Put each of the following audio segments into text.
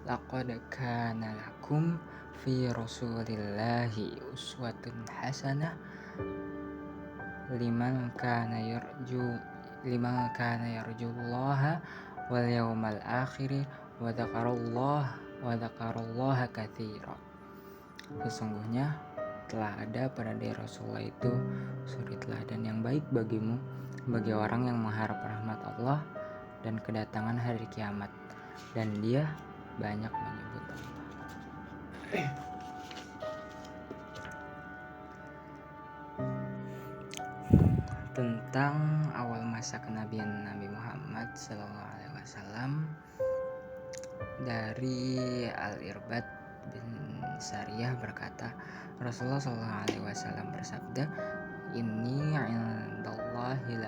Laqad kana lakum fi Rasulillahi uswatun hasanah liman kana yarju yarjullaha wal yawmal akhir wa dzakarallaha katsira. Sesungguhnya telah ada pada diri Rasulullah itu suri teladan yang baik bagimu, bagi orang yang mengharap rahmat Allah dan kedatangan hari kiamat, dan dia banyak menyebut Allah. Tentang awal masa kenabian Nabi Muhammad SAW, dari Al-Irbad bin Sariyah berkata, Rasulullah SAW bersabda, Inni indallahi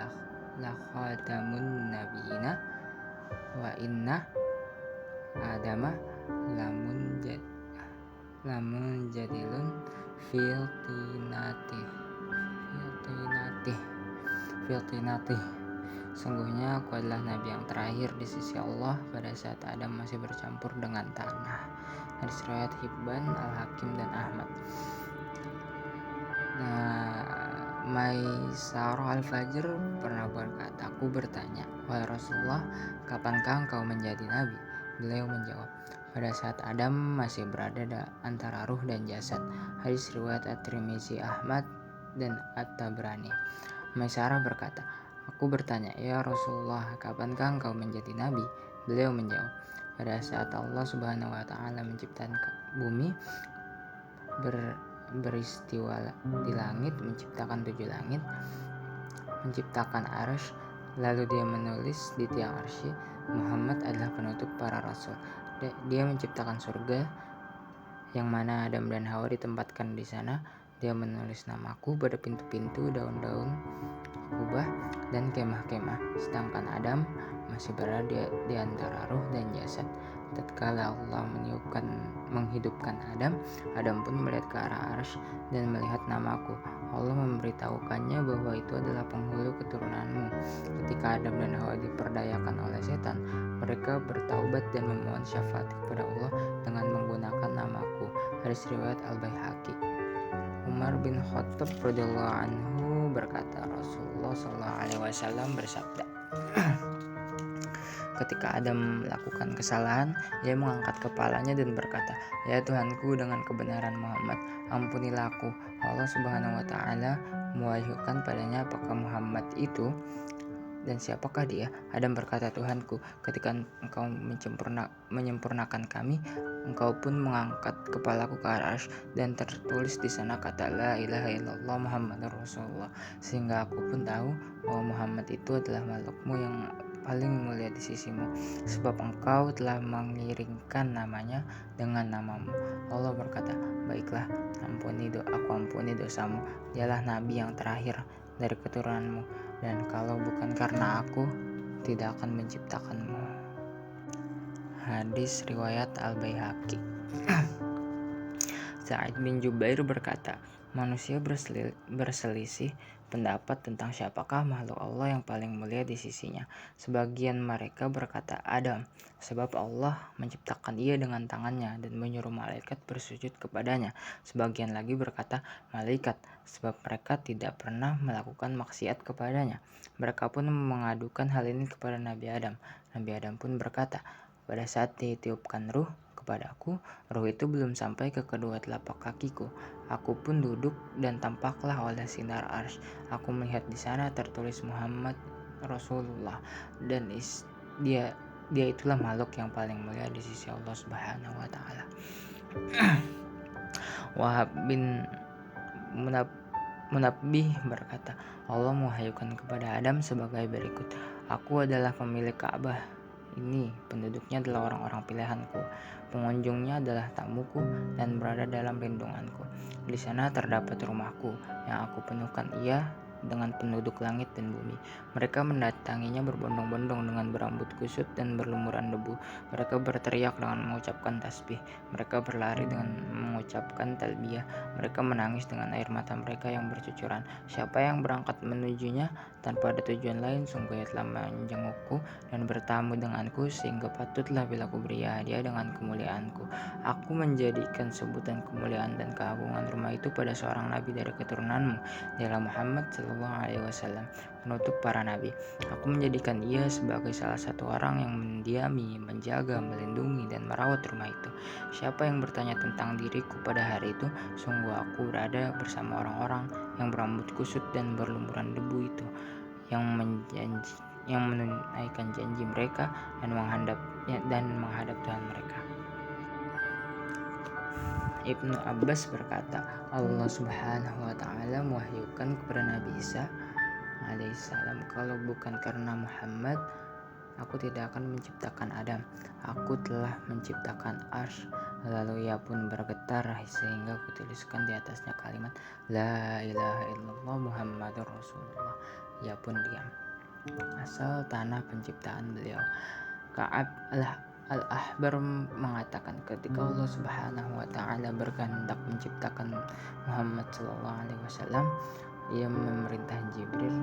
la khatamun nabiyina wa inna adama lamun jadilun fil tinatih. Sungguhnya aku adalah nabi yang terakhir di sisi Allah pada saat Adam masih bercampur dengan tanah. Hadis riwayat Hibban, Al-Hakim dan Ahmad. Maisarah Al-Fajr pernah berkata, aku bertanya, wahai Rasulullah, kapankah engkau menjadi nabi? Beliau menjawab, pada saat Adam masih berada antara ruh dan jasad. Hadis riwayat At-Tirmizi, Ahmad dan At-Tabrani. Maisarah berkata, aku bertanya, ya Rasulullah, kapankah engkau menjadi nabi? Beliau menjawab, pada saat Allah Subhanahu wa taala menciptakan bumi beristiwa di langit, menciptakan 7 langit, menciptakan arsy, lalu dia menulis di tiang arsy, Muhammad adalah penutup para rasul. Dia menciptakan surga yang mana Adam dan Hawa ditempatkan di sana. Dia menulis namaku pada pintu-pintu, daun-daun kubah dan kemah-kemah, sedangkan Adam masih berada di antara ruh dan jasad. Tatkala Allah menghidupkan Adam pun melihat ke arah arsy dan melihat namaku. Allah memberitahukannya bahwa itu adalah penghulu keturunanmu. Ketika Adam dan Hawa diperdayakan oleh setan, mereka bertaubat dan memohon syafaat kepada Allah dengan menggunakan namaku. Hadis riwayat Al-Baihaqi. Umar bin Khattab radhiyallahu anhu berkata, Rasulullah SAW bersabda, ketika Adam melakukan kesalahan, ia mengangkat kepalanya dan berkata, ya Tuhanku, dengan kebenaran Muhammad, ampunilah aku. Allah Subhanahu wa taala mewahyukan padanya, apakah Muhammad itu dan siapakah dia? Adam berkata, Tuhanku, ketika engkau menyempurnakan kami, engkau pun mengangkat kepalaku ke arah arsy dan tertulis di sana kata la ilaha illallah Muhammadur Rasulullah, sehingga aku pun tahu bahwa Muhammad itu adalah makhlukmu yang paling mulia di sisimu, sebab engkau telah mengiringkan namanya dengan namamu. Allah berkata, baiklah, aku ampuni dosamu. Dialah nabi yang terakhir dari keturunanmu, dan kalau bukan karena aku, tidak akan menciptakanmu. Hadis riwayat Al-Baihaqi. Sa'id bin Jubair berkata, manusia berselisih pendapat tentang siapakah makhluk Allah yang paling mulia di sisinya. Sebagian mereka berkata Adam, sebab Allah menciptakan ia dengan tangannya dan menyuruh malaikat bersujud kepadanya. Sebagian lagi berkata malaikat, sebab mereka tidak pernah melakukan maksiat kepadanya. Mereka pun mengadukan hal ini kepada Nabi Adam. Nabi Adam pun berkata, pada saat ditiupkan ruh kepadaku, ruh itu belum sampai ke kedua telapak kakiku. Aku pun duduk dan tampaklah oleh sinar arsy. Aku melihat di sana tertulis Muhammad Rasulullah, dan dia itulah makhluk yang paling mulia di sisi Allah Subhanahu wa taala. Wahab bin Munabbih berkata, Allah mewahyukan kepada Adam sebagai berikut, aku adalah pemilik Ka'bah ini, penduduknya adalah orang-orang pilihanku, pengunjungnya adalah tamuku dan berada dalam lindunganku. Di sana terdapat rumahku yang aku penuhkan ia dengan penduduk langit dan bumi. Mereka mendatanginya berbondong-bondong dengan berambut kusut dan berlumuran debu. Mereka berteriak dengan mengucapkan tasbih. Mereka berlari dengan mengucapkan talbiyah. Mereka menangis dengan air mata mereka yang bercucuran. Siapa yang berangkat menujunya tanpa ada tujuan lain, sungguh ia telah menjengukku dan bertamu denganku, sehingga patutlah bila aku beri hadiah dengan kemuliaanku. Aku menjadikan sebutan kemuliaan dan keagungan rumah itu pada seorang nabi dari keturunanmu, dialah Muhammad Sallallahu Alaihi Wasallam, penutup para nabi. Aku menjadikan ia sebagai salah satu orang yang mendiami, menjaga, melindungi, dan merawat rumah itu. Siapa yang bertanya tentang diriku pada hari itu, sungguh aku berada bersama orang-orang yang berambut kusut dan berlumuran debu itu, yang menunaikan janji mereka dan menghadap Tuhan mereka. Ibnu Abbas berkata, Allah Subhanahu wa Ta'ala mewahyukan kepada Nabi Isa alaihissalam, kalau bukan karena Muhammad, aku tidak akan menciptakan Adam. Aku telah menciptakan Arsy. Lalu ia pun bergetar sehingga kutuliskan di atasnya kalimat La ilaha illallah Muhammadur Rasulullah. Ia pun diam. Asal tanah penciptaan beliau. Ka'ab al-Ahbar mengatakan, ketika Allah Subhanahu wa Ta'ala berkehendak menciptakan Muhammad Sallallahu Alaihi Wasallam, ia memerintah Jibril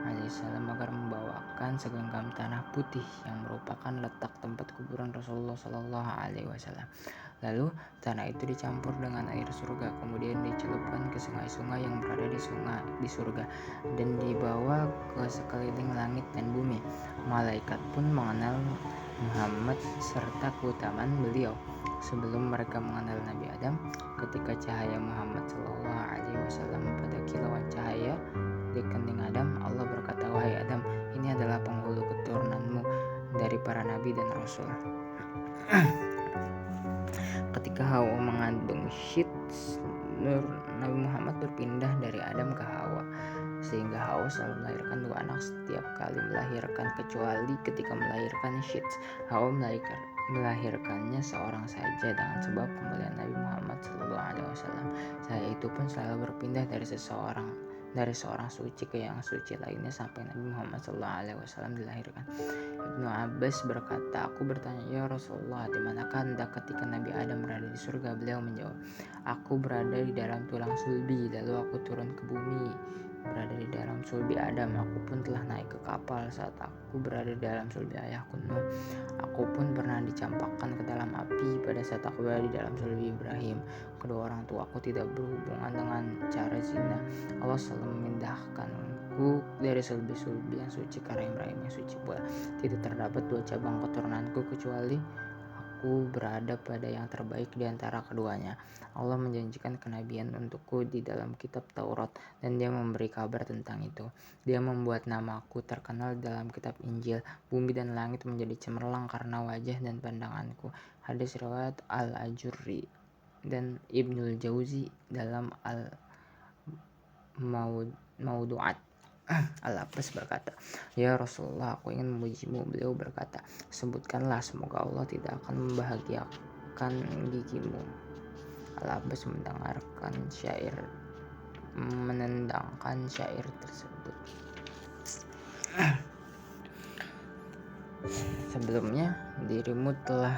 alaihissalam agar membawakan segenggam tanah putih yang merupakan letak tempat kuburan Rasulullah Sallallahu Alaihi Wasallam. Lalu tanah itu dicampur dengan air surga, kemudian dicelupkan ke sungai-sungai yang berada di surga dan dibawa ke sekeliling langit dan bumi. Malaikat pun mengenal Muhammad serta keutamaan beliau sebelum mereka mengenal Nabi Adam. Ketika cahaya Muhammad Sallallahu Alaihi Wasallam pada kilauan cahaya di kening Adam, Allah berkata, wahai Adam, ini adalah penghulu keturunanmu dari para nabi dan rasul. Ketika Hawa mengandung Syed, Nur Nabi Muhammad berpindah dari Adam ke Hawa, sehingga Hawa selalu melahirkan dua anak setiap kali melahirkan, kecuali ketika melahirkan Syed. Hawa melahirkannya seorang saja dengan sebab kemuliaan Nabi Muhammad SAW. Saya itu pun selalu berpindah dari seorang suci ke yang suci lainnya sampai Nabi Muhammad SAW dilahirkan. Ibnu Abbas berkata, aku bertanya, ya Rasulullah, di manakah Anda ketika Nabi Adam berada di surga? Beliau menjawab, aku berada di dalam tulang sulbi, lalu aku turun ke bumi berada di dalam sulbi Adam. Aku pun telah naik ke kapal saat aku berada di dalam sulbi ayahku Nuh. Aku pun pernah dicampakkan ke dalam api pada saat aku berada di dalam sulbi Ibrahim. Kedua orang tua aku tidak berhubungan dengan cara zina. Allah selalu memindahkanku dari sulbi-sulbi yang suci ke rahim-rahim yang suci pula. Tidak terdapat dua cabang keturunanku kecuali aku berada pada yang terbaik di antara keduanya. Allah menjanjikan kenabian untukku di dalam kitab Taurat dan dia memberi kabar tentang itu. Dia membuat namaku terkenal dalam kitab Injil. Bumi dan langit menjadi cemerlang karena wajah dan pandanganku. Hadis riwayat Al-Ajurri dan Ibnul Jauzi dalam Al-Mawdu'at. Al-Abbas berkata, ya Rasulullah, aku ingin memujimu. Beliau berkata, sebutkanlah, semoga Allah tidak akan membahagiakan gigimu. Al-Abbas menendangkan syair tersebut. Sebelumnya dirimu telah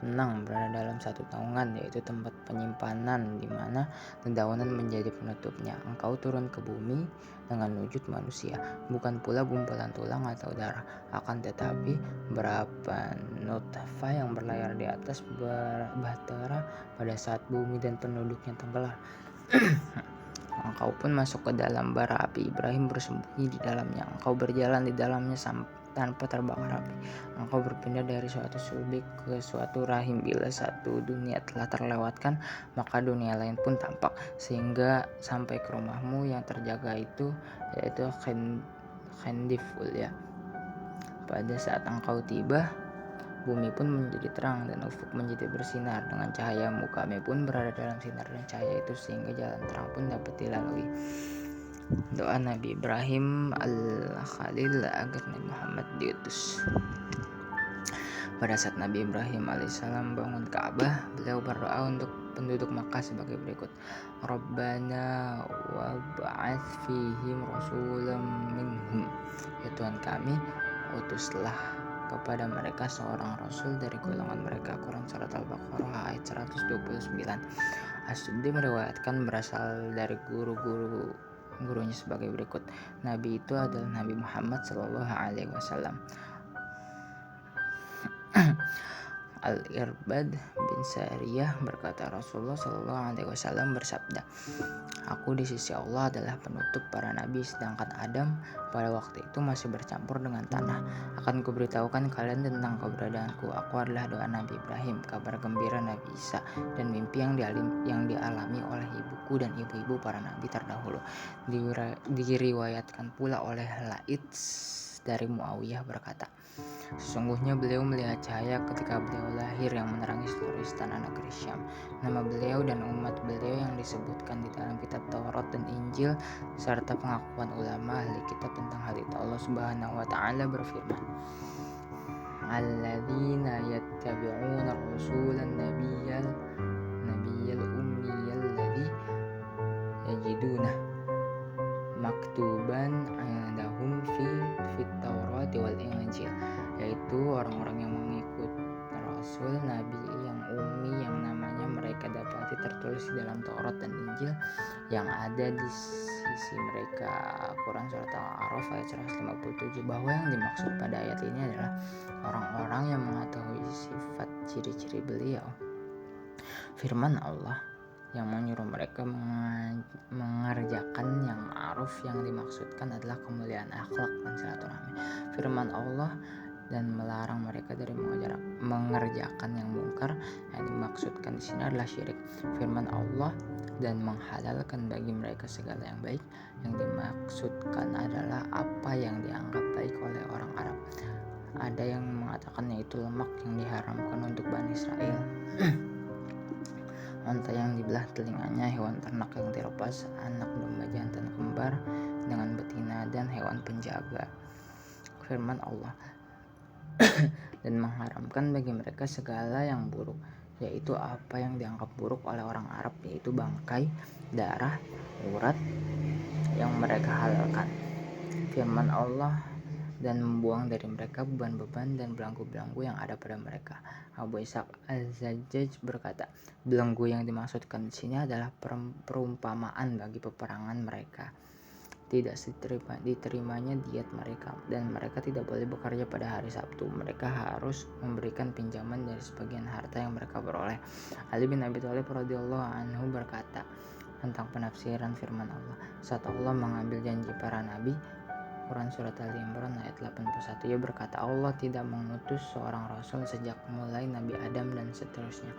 tenang berada dalam satu naungan, yaitu tempat penyimpanan di mana dedaunan menjadi penutupnya. Engkau turun ke bumi dengan wujud manusia, bukan pula gumpalan tulang atau darah, akan tetapi berapa nutfah yang berlayar di atas bahtera pada saat bumi dan penduduknya tenggelam. Engkau pun masuk ke dalam bara api. Ibrahim bersembunyi di dalamnya. Engkau berjalan di dalamnya tanpa terbakar api. Engkau berpindah dari suatu sulbi ke suatu rahim. Bila satu dunia telah terlewatkan, maka dunia lain pun tampak, sehingga sampai ke rumahmu yang terjaga itu, yaitu Khandiful ya. Pada saat engkau tiba, bumi pun menjadi terang dan ufuk menjadi bersinar dengan cahayamu. Kami pun berada dalam sinar dan cahaya itu, sehingga jalan terang pun dapat dilalui. Doa Nabi Ibrahim al-Khalil agar Nabi Muhammad diutus. Pada saat Nabi Ibrahim alaihissalam bangun Ka'bah, beliau berdoa untuk penduduk Makkah sebagai berikut. Rabbana wab'ats fihim rasulam minhum. Ya Tuhan kami, utuslah kepada mereka seorang rasul dari golongan mereka. Quran Surat Al-Baqarah ayat 129. As-Suddi meriwayatkan berasal dari gurunya sebagai berikut. Nabi itu adalah Nabi Muhammad SAW. Al-Irbad bin Sariyah berkata, Rasulullah SAW bersabda, "Aku di sisi Allah adalah penutup para nabi, sedangkan Adam pada waktu itu masih bercampur dengan tanah. Akan kuberitahukan kalian tentang keberadaanku. Aku adalah doa Nabi Ibrahim, kabar gembira Nabi Isa, dan mimpi yang dialami oleh ibuku dan ibu-ibu para nabi terdahulu." Diriwayatkan pula oleh Laits dari Muawiyah berkata, "Sesungguhnya beliau melihat cahaya ketika beliau lahir yang menerangi seluruh istana negeri Syam. Nama beliau dan umat beliau yang disebutkan di dalam kitab Taurat dan Injil serta pengakuan ulama ahli kitab tentang hal itu." Allah Subhanahu wa taala berfirman, "Alladzina yattabi'una ar-rasulan nabiyyal ummiyal ladzi yajiduna maktuban indahum fit Taurati wal Injil," yaitu orang-orang yang mengikut Rasul Nabi yang ummi yang namanya mereka dapati tertulis di dalam Taurat dan Injil yang ada di sisi mereka. Quran Surat Al-A'raf ayat 157. Bahwa yang dimaksud pada ayat ini adalah orang-orang yang mengetahui sifat ciri-ciri beliau. Firman Allah yang menyuruh mereka mengerjakan yang ma'ruf, yang dimaksudkan adalah kemuliaan akhlak dan silaturahmi. Firman Allah dan melarang mereka dari mengerjakan yang mungkar, yang dimaksudkan di sini adalah syirik. Firman Allah dan menghalalkan bagi mereka segala yang baik, yang dimaksudkan adalah apa yang dianggap baik oleh orang Arab. Ada yang mengatakan yaitu lemak yang diharamkan untuk Bani Israel, onta yang dibelah telinganya, hewan ternak yang dilepas, anak domba jantan kembar dengan betina, dan hewan penjaga. Firman Allah dan mengharamkan bagi mereka segala yang buruk, yaitu apa yang dianggap buruk oleh orang Arab, yaitu bangkai, darah, urat yang mereka halalkan. Firman Allah dan membuang dari mereka beban-beban dan belenggu-belenggu yang ada pada mereka. Abu Ishaq Az-Zajjaj berkata, belenggu yang dimaksudkan di sini adalah perumpamaan bagi peperangan mereka. Tidak diterimanya diet mereka, dan mereka tidak boleh bekerja pada hari Sabtu. Mereka harus memberikan pinjaman dari sebagian harta yang mereka peroleh. Ali bin Abi Thalib radhiyallahu anhu berkata tentang penafsiran firman Allah, saat Allah mengambil janji para nabi, Quran Surat Ali Imran ayat 81, ia berkata, Allah tidak mengutus seorang rasul sejak mulai Nabi Adam dan seterusnya.